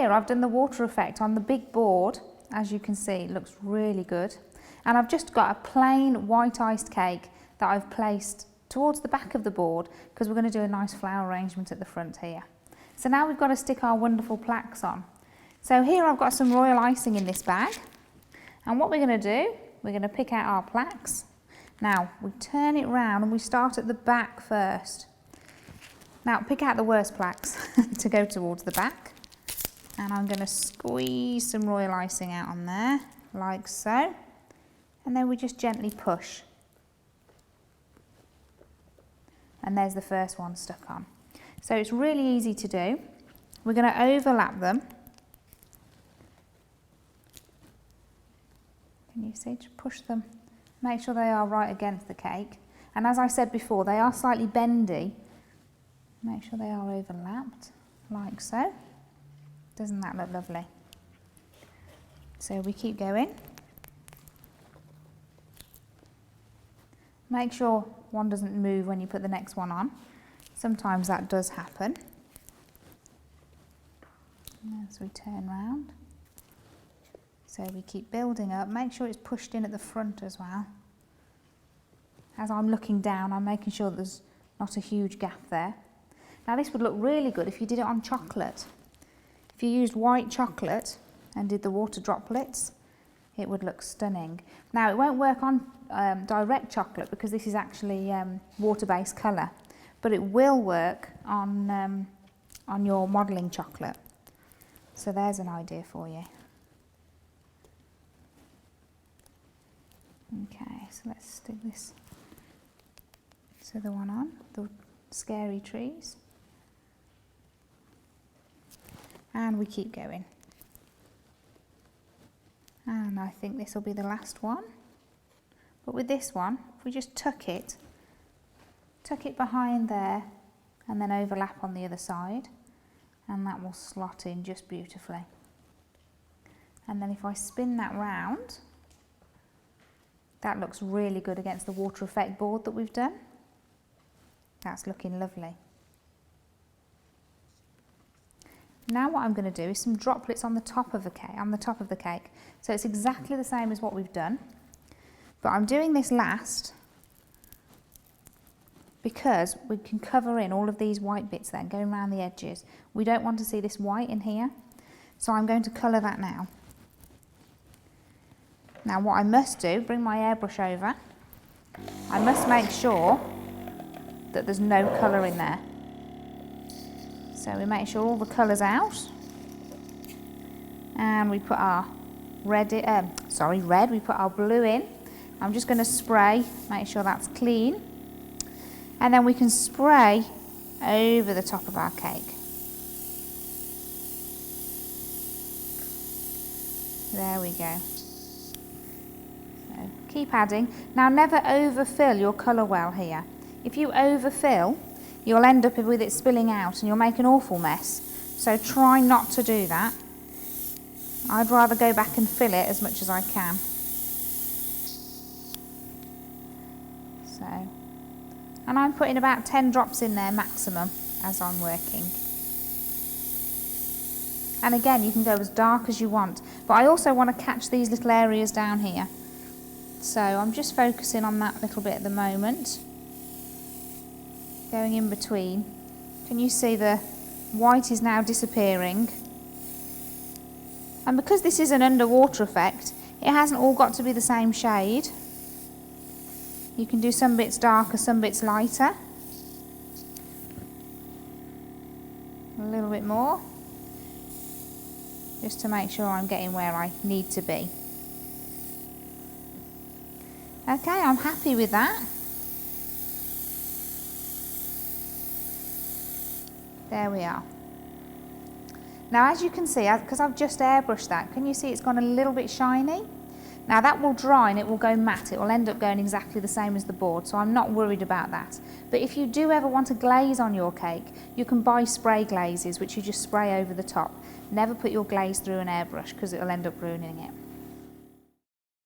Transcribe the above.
here I've done the water effect on the big board. As you can see, it looks really good. And I've just got a plain white iced cake that I've placed towards the back of the board because we're going to do a nice flower arrangement at the front here. So now we've got to stick our wonderful plaques on. So here I've got some royal icing in this bag. And what we're going to do, we're going to pick out our plaques. Now we turn it round and we start at the back first. Now pick out the worst plaques to go towards the back. And I'm going to squeeze some royal icing out on there, like so. And then we just gently push. And there's the first one stuck on. So it's really easy to do. We're going to overlap them. Can you see? Just push them. Make sure they are right against the cake. And as I said before, they are slightly bendy. Make sure they are overlapped, like so. Doesn't that look lovely? So we keep going. Make sure one doesn't move when you put the next one on. Sometimes that does happen. As we turn round. So we keep building up. Make sure it's pushed in at the front as well. As I'm looking down, I'm making sure there's not a huge gap there. Now this would look really good if you did it on chocolate. If you used white chocolate and did the water droplets, it would look stunning. Now it won't work on direct chocolate because this is actually water-based colour, but it will work on your modelling chocolate. So there's an idea for you. Okay, so let's stick this to the one on, the scary trees. And we keep going. And I think this will be the last one. But with this one, if we just tuck it behind there and then overlap on the other side, and that will slot in just beautifully. And then if I spin that round, that looks really good against the water effect board that we've done. That's looking lovely. Now what I'm going to do is some droplets on the top of the cake, So it's exactly the same as what we've done, but I'm doing this last because we can cover in all of these white bits then going around the edges. We don't want to see this white in here, so I'm going to colour that now. Now what I must do, bring my airbrush over, I must make sure that there's no colour in there. So we make sure all the colour's out, and we put our red, we put our blue in. I'm just going to spray, make sure that's clean, and then we can spray over the top of our cake. There we go. So keep adding. Now never overfill your colour well here. If you overfill, you'll end up with it spilling out and you'll make an awful mess. So try not to do that. I'd rather go back and fill it as much as I can. So, and I'm putting about 10 drops in there maximum as I'm working. And again, you can go as dark as you want, but I also want to catch these little areas down here. So I'm just focusing on that little bit at the moment. Going in between. Can you see the white is now disappearing? And because this is an underwater effect, it hasn't all got to be the same shade. You can do some bits darker, some bits lighter. A little bit more. Just to make sure I'm getting where I need to be. Okay, I'm happy with that. There we are. Now as you can see, because I've just airbrushed that, can you see it's gone a little bit shiny? Now that will dry and it will go matte. It will end up going exactly the same as the board, so I'm not worried about that. But if you do ever want a glaze on your cake, you can buy spray glazes, which you just spray over the top. Never put your glaze through an airbrush because it will end up ruining it.